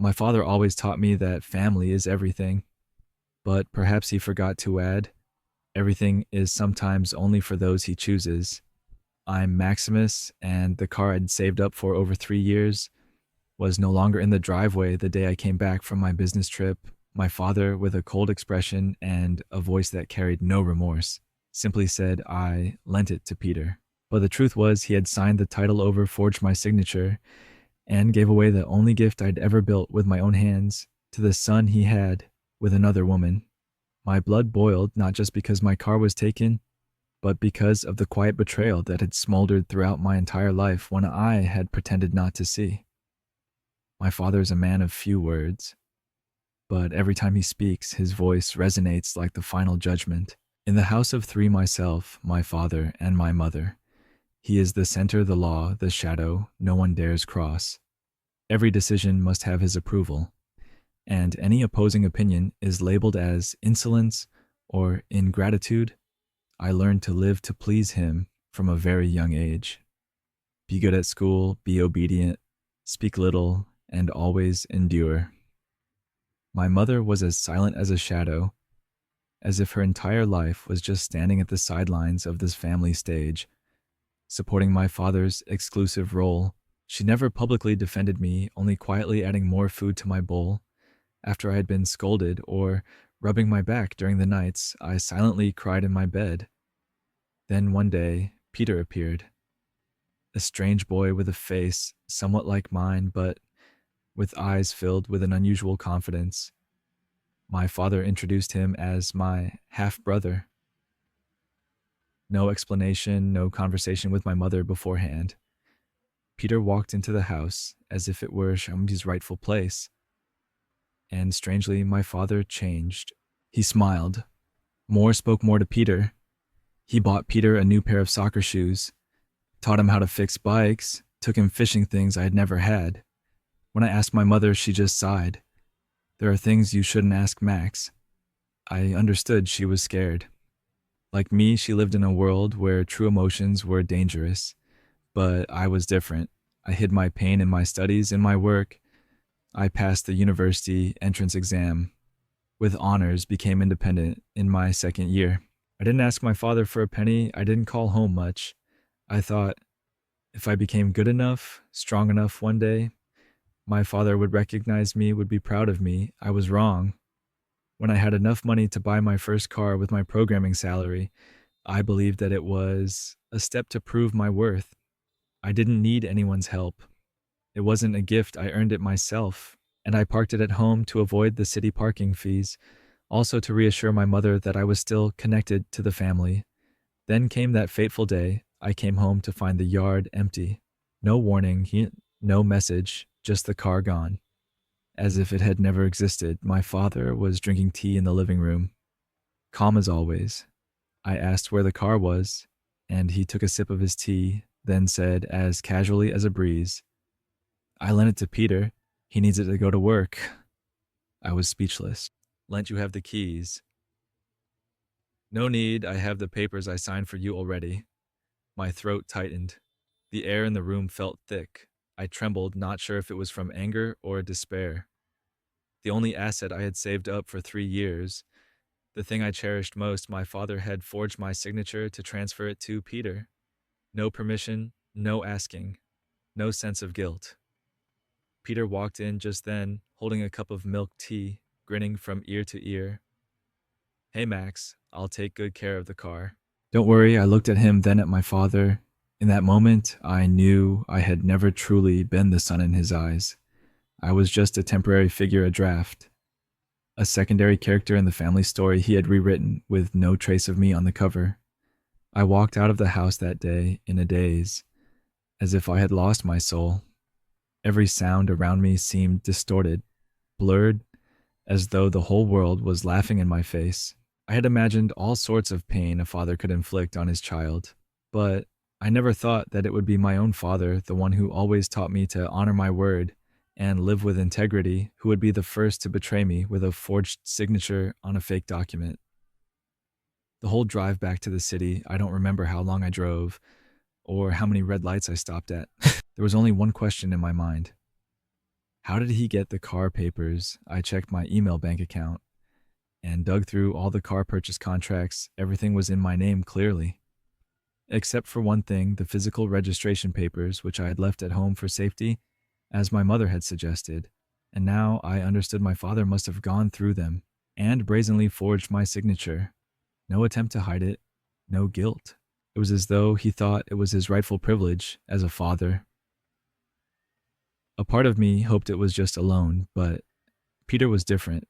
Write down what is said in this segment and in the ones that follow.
My father always taught me that family is everything, but perhaps he forgot to add, everything is sometimes only for those he chooses. I'm Maximus, and the car I'd saved up for over 3 years was no longer in the driveway the day I came back from my business trip. My father, with a cold expression and a voice that carried no remorse, simply said I lent it to Peter. But the truth was, he had signed the title over, forged my signature, and gave away the only gift I'd ever built with my own hands to the son he had with another woman. My blood boiled, not just because my car was taken, but because of the quiet betrayal that had smoldered throughout my entire life when I had pretended not to see. My father is a man of few words, but every time he speaks, his voice resonates like the final judgment. In the house of three, myself, my father, and my mother, he is the center, the law, the shadow no one dares cross. Every decision must have his approval, and any opposing opinion is labeled as insolence or ingratitude. I learned to live to please him from a very young age. Be good at school, be obedient, speak little, and always endure. My mother was as silent as a shadow, as if her entire life was just standing at the sidelines of this family stage, supporting my father's exclusive role. She never publicly defended me, only quietly adding more food to my bowl. After I had been scolded or rubbing my back during the nights, I silently cried in my bed. Then one day, Peter appeared. A strange boy with a face somewhat like mine, but with eyes filled with an unusual confidence. My father introduced him as my half-brother. No explanation, no conversation with my mother beforehand. Peter walked into the house as if it were Shamji's rightful place. And strangely, my father changed. He smiled. Spoke more to Peter. He bought Peter a new pair of soccer shoes, taught him how to fix bikes, took him fishing things I had never had. When I asked my mother, she just sighed. There are things you shouldn't ask Max. I understood she was scared. Like me, she lived in a world where true emotions were dangerous, but I was different. I hid my pain in my studies, in my work. I passed the university entrance exam. With honors, became independent in my second year. I didn't ask my father for a penny. I didn't call home much. I thought, if I became good enough, strong enough one day, my father would recognize me, would be proud of me. I was wrong. When I had enough money to buy my first car with my programming salary, I believed that it was a step to prove my worth. I didn't need anyone's help. It wasn't a gift, I earned it myself, and I parked it at home to avoid the city parking fees, also to reassure my mother that I was still connected to the family. Then came that fateful day. I came home to find the yard empty. No warning, no message, just the car gone. As if it had never existed, my father was drinking tea in the living room. Calm as always. I asked where the car was, and he took a sip of his tea, then said as casually as a breeze, I lent it to Peter. He needs it to go to work. I was speechless. Lent you have the keys. No need, I have the papers I signed for you already. My throat tightened. The air in the room felt thick. I trembled, not sure if it was from anger or despair. The only asset I had saved up for 3 years, the thing I cherished most, my father had forged my signature to transfer it to Peter. No permission, no asking, no sense of guilt. Peter walked in just then, holding a cup of milk tea, grinning from ear to ear. Hey Max, I'll take good care of the car. Don't worry, I looked at him, then at my father. In that moment, I knew I had never truly been the sun in his eyes. I was just a temporary figure, a draft. A secondary character in the family story he had rewritten with no trace of me on the cover. I walked out of the house that day in a daze, as if I had lost my soul. Every sound around me seemed distorted, blurred, as though the whole world was laughing in my face. I had imagined all sorts of pain a father could inflict on his child, but I never thought that it would be my own father, the one who always taught me to honor my word and live with integrity, who would be the first to betray me with a forged signature on a fake document. The whole drive back to the city, I don't remember how long I drove or how many red lights I stopped at. There was only one question in my mind. How did he get the car papers? I checked my email bank account and dug through all the car purchase contracts. Everything was in my name clearly. Except for one thing, the physical registration papers, which I had left at home for safety, as my mother had suggested. And now I understood my father must have gone through them and brazenly forged my signature. No attempt to hide it, no guilt. It was as though he thought it was his rightful privilege as a father. A part of me hoped it was just a loan, but Peter was different.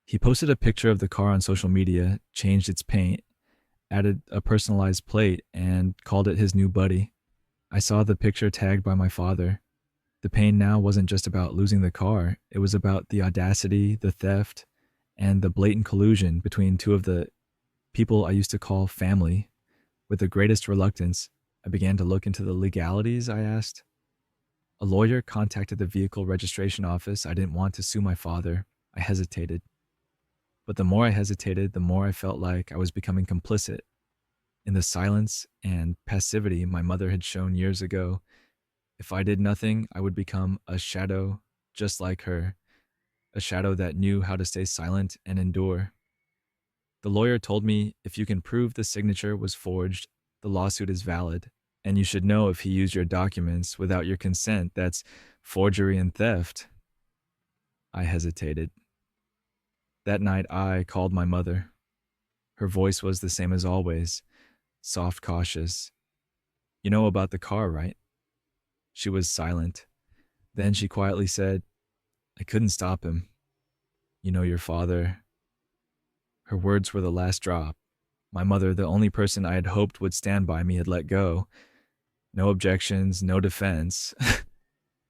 He posted a picture of the car on social media, changed its paint, added a personalized plate, and called it his new buddy. I saw the picture tagged by my father. The pain now wasn't just about losing the car, it was about the audacity, the theft, and the blatant collusion between two of the people I used to call family. With the greatest reluctance, I began to look into the legalities, I asked. A lawyer contacted the vehicle registration office. I didn't want to sue my father. I hesitated. But the more I hesitated, the more I felt like I was becoming complicit in the silence and passivity my mother had shown years ago. If I did nothing, I would become a shadow just like her, a shadow that knew how to stay silent and endure. The lawyer told me if you can prove the signature was forged, the lawsuit is valid, and you should know if he used your documents without your consent, that's forgery and theft. I hesitated. That night I called my mother. Her voice was the same as always, soft, cautious. You know about the car, right? She was silent. Then she quietly said, I couldn't stop him. You know your father. Her words were the last drop. My mother, the only person I had hoped would stand by me, had let go. No objections, no defense.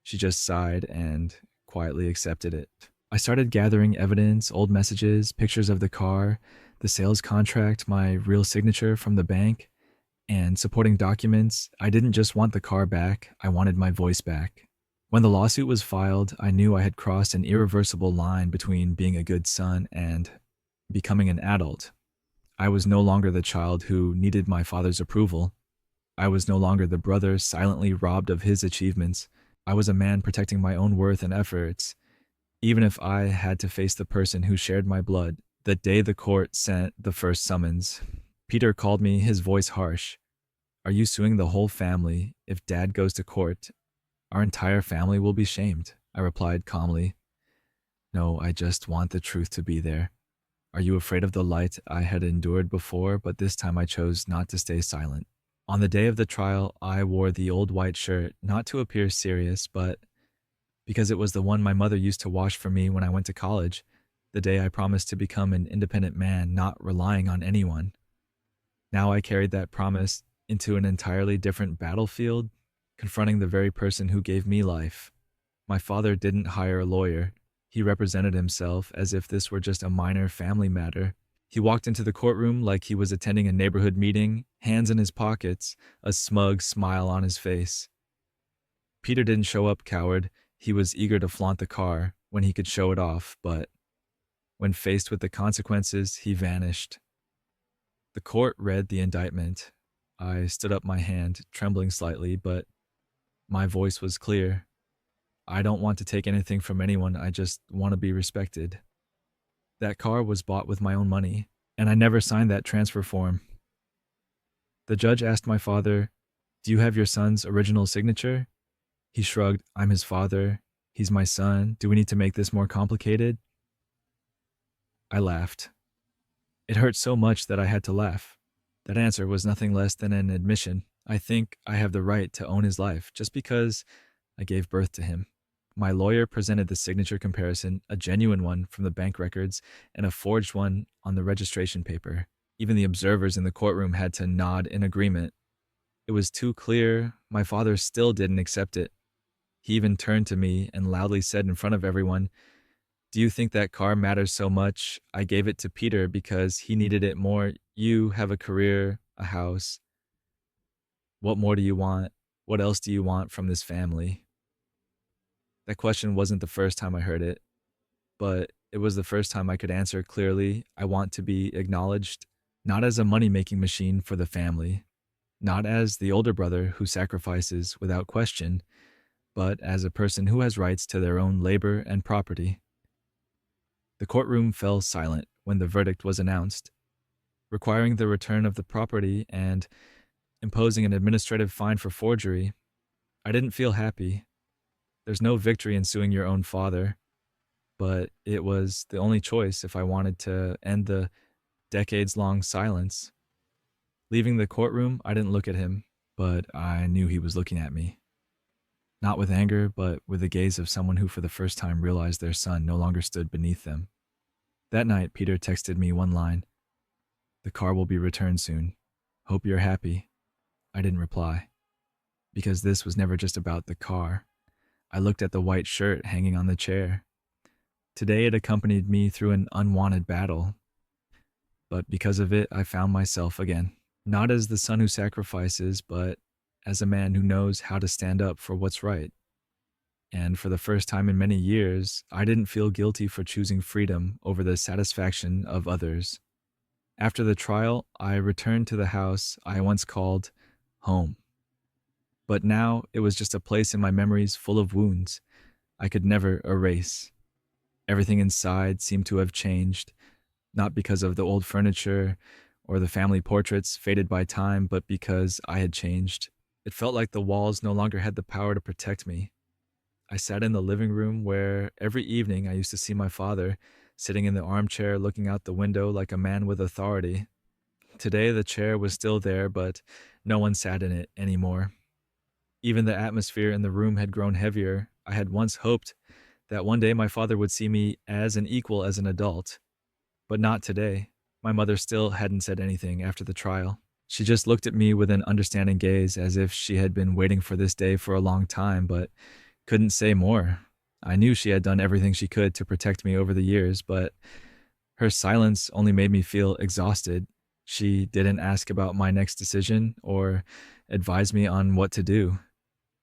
She just sighed and quietly accepted it. I started gathering evidence, old messages, pictures of the car, the sales contract, my real signature from the bank, and supporting documents. I didn't just want the car back, I wanted my voice back. When the lawsuit was filed, I knew I had crossed an irreversible line between being a good son and becoming an adult. I was no longer the child who needed my father's approval. I was no longer the brother silently robbed of his achievements. I was a man protecting my own worth and efforts, even if I had to face the person who shared my blood the day the court sent the first summons. Peter called me, his voice harsh. Are you suing the whole family? If Dad goes to court, our entire family will be shamed. I replied calmly. No, I just want the truth to be there. Are you afraid of the light I had endured before, but this time I chose not to stay silent? On the day of the trial, I wore the old white shirt, not to appear serious, but because it was the one my mother used to wash for me when I went to college, the day I promised to become an independent man, not relying on anyone. Now I carried that promise into an entirely different battlefield, confronting the very person who gave me life. My father didn't hire a lawyer. He represented himself as if this were just a minor family matter. He walked into the courtroom like he was attending a neighborhood meeting, hands in his pockets, a smug smile on his face. Peter didn't show up, coward. He was eager to flaunt the car when he could show it off, but when faced with the consequences, he vanished. The court read the indictment. I stood up my hand, trembling slightly, but my voice was clear. I don't want to take anything from anyone, I just want to be respected. That car was bought with my own money, and I never signed that transfer form. The judge asked my father, Do you have your son's original signature? He shrugged, I'm his father. He's my son. Do we need to make this more complicated? I laughed. It hurt so much that I had to laugh. That answer was nothing less than an admission. I think I have the right to own his life just because I gave birth to him. My lawyer presented the signature comparison, a genuine one from the bank records and a forged one on the registration paper. Even the observers in the courtroom had to nod in agreement. It was too clear. My father still didn't accept it. He even turned to me and loudly said in front of everyone, Do you think that car matters so much? I gave it to Peter because he needed it more. You have a career, a house. What more do you want? What else do you want from this family? That question wasn't the first time I heard it, but it was the first time I could answer clearly. I want to be acknowledged, not as a money-making machine for the family, not as the older brother who sacrifices without question, but as a person who has rights to their own labor and property. The courtroom fell silent when the verdict was announced, requiring the return of the property and imposing an administrative fine for forgery. I didn't feel happy. There's no victory in suing your own father, but it was the only choice if I wanted to end the decades long silence. Leaving the courtroom, I didn't look at him, but I knew he was looking at me. Not with anger, but with the gaze of someone who for the first time realized their son no longer stood beneath them. That night, Peter texted me one line: "The car will be returned soon. Hope you're happy." I didn't reply, because this was never just about the car. I looked at the white shirt hanging on the chair. Today it accompanied me through an unwanted battle, but because of it, I found myself again. Not as the son who sacrifices, but as a man who knows how to stand up for what's right. And for the first time in many years, I didn't feel guilty for choosing freedom over the satisfaction of others. After the trial, I returned to the house I once called home. But now it was just a place in my memories full of wounds I could never erase. Everything inside seemed to have changed, not because of the old furniture or the family portraits faded by time, but because I had changed. It felt like the walls no longer had the power to protect me. I sat in the living room where every evening I used to see my father sitting in the armchair looking out the window like a man with authority. Today the chair was still there, but no one sat in it anymore. Even the atmosphere in the room had grown heavier. I had once hoped that one day my father would see me as an equal as an adult, but not today. My mother still hadn't said anything after the trial. She just looked at me with an understanding gaze, as if she had been waiting for this day for a long time, but couldn't say more. I knew she had done everything she could to protect me over the years, but her silence only made me feel exhausted. She didn't ask about my next decision or advise me on what to do.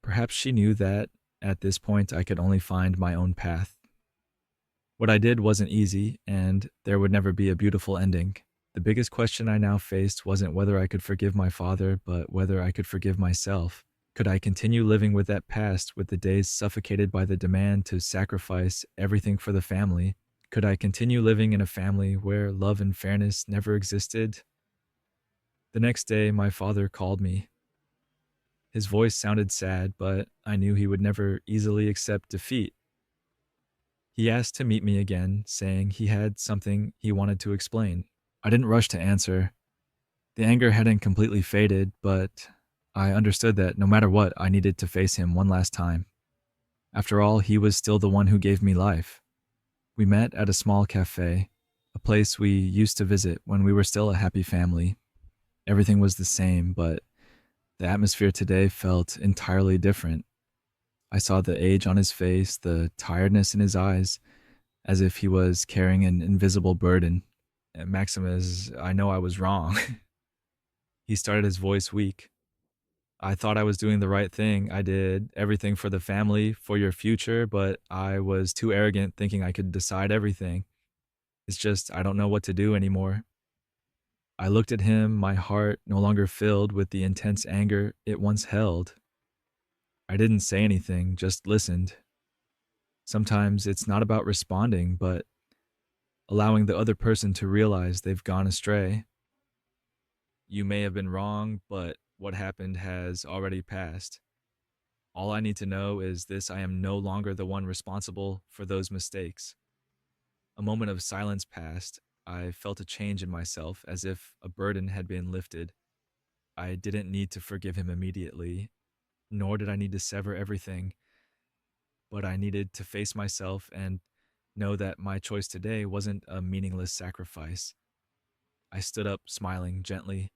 Perhaps she knew that at this point I could only find my own path. What I did wasn't easy, and there would never be a beautiful ending. The biggest question I now faced wasn't whether I could forgive my father, but whether I could forgive myself. Could I continue living with that past, with the days suffocated by the demand to sacrifice everything for the family? Could I continue living in a family where love and fairness never existed? The next day, my father called me. His voice sounded sad, but I knew he would never easily accept defeat. He asked to meet me again, saying he had something he wanted to explain. I didn't rush to answer. The anger hadn't completely faded, but I understood that no matter what, I needed to face him one last time. After all, he was still the one who gave me life. We met at a small cafe, a place we used to visit when we were still a happy family. Everything was the same, but the atmosphere today felt entirely different. I saw the age on his face, the tiredness in his eyes, as if he was carrying an invisible burden. "Maximus, I know I was wrong." He started, his voice weak. "I thought I was doing the right thing. I did everything for the family, for your future, but I was too arrogant thinking I could decide everything. It's just I don't know what to do anymore." I looked at him, my heart no longer filled with the intense anger it once held. I didn't say anything, just listened. Sometimes it's not about responding, but allowing the other person to realize they've gone astray. "You may have been wrong, but what happened has already passed. All I need to know is this: I am no longer the one responsible for those mistakes." A moment of silence passed. I felt a change in myself, as if a burden had been lifted. I didn't need to forgive him immediately, nor did I need to sever everything, but I needed to face myself and know that my choice today wasn't a meaningless sacrifice. I stood up, smiling gently.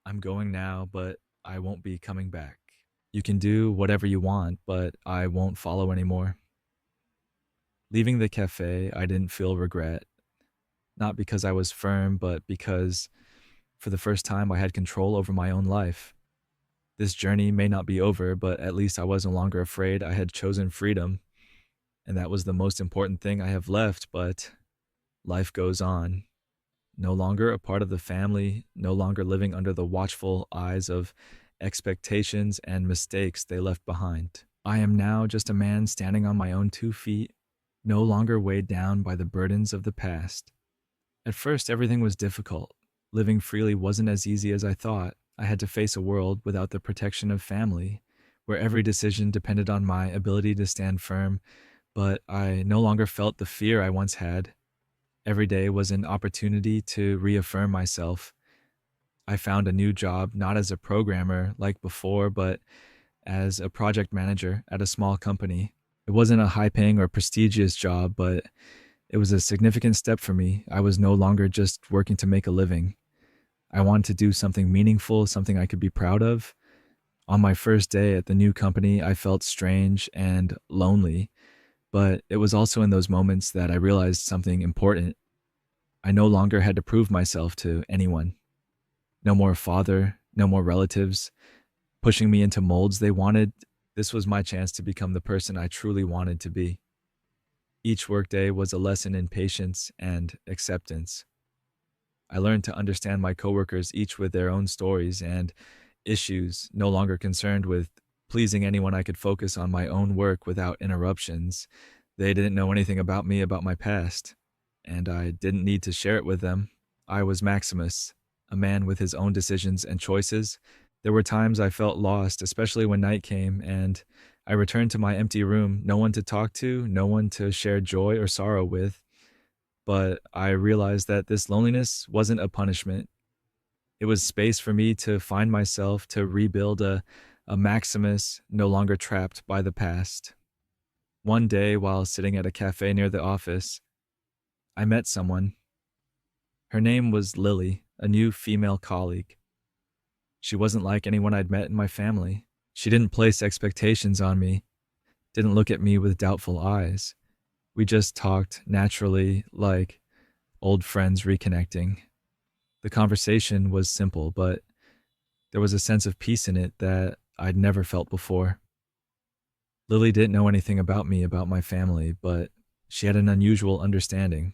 "I'm going now, but I won't be coming back. You can do whatever you want, but I won't follow anymore." Leaving the cafe, I didn't feel regret, not because I was firm, but because for the first time I had control over my own life. This journey may not be over, but at least I was no longer afraid. I had chosen freedom, and that was the most important thing I have left, but life goes on. No longer a part of the family, no longer living under the watchful eyes of expectations and mistakes they left behind. I am now just a man standing on my own 2 feet, no longer weighed down by the burdens of the past. At first, everything was difficult. Living freely wasn't as easy as I thought. I had to face a world without the protection of family, where every decision depended on my ability to stand firm, but I no longer felt the fear I once had. Every day was an opportunity to reaffirm myself. I found a new job, not as a programmer like before, but as a project manager at a small company. It wasn't a high paying or prestigious job, but it was a significant step for me. I was no longer just working to make a living. I wanted to do something meaningful, something I could be proud of. On my first day at the new company, I felt strange and lonely, but it was also in those moments that I realized something important. I no longer had to prove myself to anyone. No more father, no more relatives pushing me into molds they wanted. This was my chance to become the person I truly wanted to be. Each workday was a lesson in patience and acceptance. I learned to understand my coworkers, each with their own stories and issues, no longer concerned with pleasing anyone. I could focus on my own work without interruptions. They didn't know anything about me, about my past, and I didn't need to share it with them. I was Maximus, a man with his own decisions and choices. There were times I felt lost, especially when night came, and I returned to my empty room, no one to talk to, no one to share joy or sorrow with. But I realized that this loneliness wasn't a punishment. It was space for me to find myself, to rebuild a Maximus no longer trapped by the past. One day, while sitting at a cafe near the office, I met someone. Her name was Lily, a new female colleague. She wasn't like anyone I'd met in my family. She didn't place expectations on me, didn't look at me with doubtful eyes. We just talked naturally, like old friends reconnecting. The conversation was simple, but there was a sense of peace in it that I'd never felt before. Lily didn't know anything about me, about my family, but she had an unusual understanding.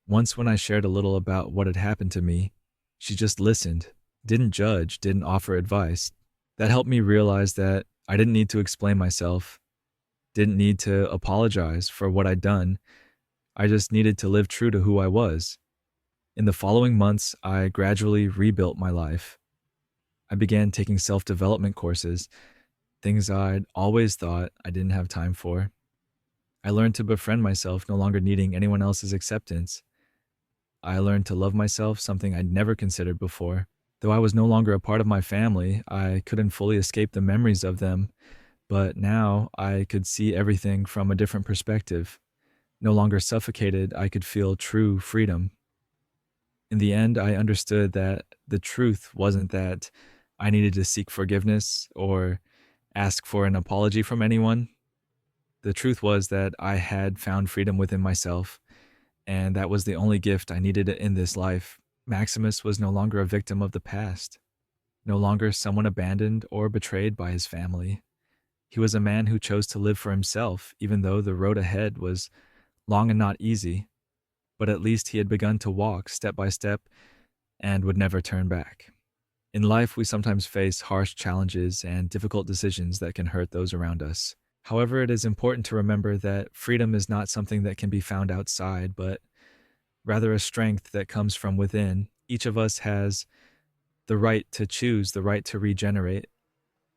Once, when I shared a little about what had happened to me, she just listened, didn't judge, didn't offer advice. That helped me realize that I didn't need to explain myself, didn't need to apologize for what I'd done. I just needed to live true to who I was. In the following months, I gradually rebuilt my life. I began taking self-development courses, things I'd always thought I didn't have time for. I learned to befriend myself, no longer needing anyone else's acceptance. I learned to love myself, something I'd never considered before. Though I was no longer a part of my family, I couldn't fully escape the memories of them, but now I could see everything from a different perspective. No longer suffocated, I could feel true freedom. In the end, I understood that the truth wasn't that I needed to seek forgiveness or ask for an apology from anyone. The truth was that I had found freedom within myself, and that was the only gift I needed in this life. Maximus was no longer a victim of the past, no longer someone abandoned or betrayed by his family. He was a man who chose to live for himself, even though the road ahead was long and not easy. But at least he had begun to walk step by step and would never turn back. In life, we sometimes face harsh challenges and difficult decisions that can hurt those around us. However, it is important to remember that freedom is not something that can be found outside, but rather a strength that comes from within. Each of us has the right to choose, the right to regenerate,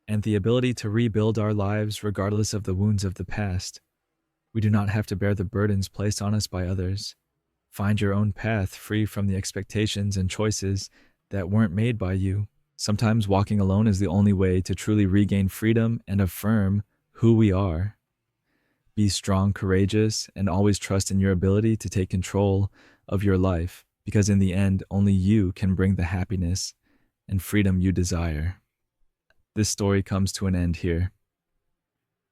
and the ability to rebuild our lives regardless of the wounds of the past. We do not have to bear the burdens placed on us by others. Find your own path, free from the expectations and choices that weren't made by you. Sometimes walking alone is the only way to truly regain freedom and affirm who we are. Be strong, courageous, and always trust in your ability to take control of your life, because in the end, only you can bring the happiness and freedom you desire. This story comes to an end here.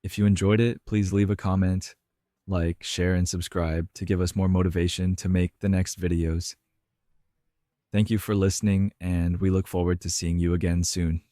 If you enjoyed it, please leave a comment, like, share, and subscribe to give us more motivation to make the next videos. Thank you for listening, and we look forward to seeing you again soon.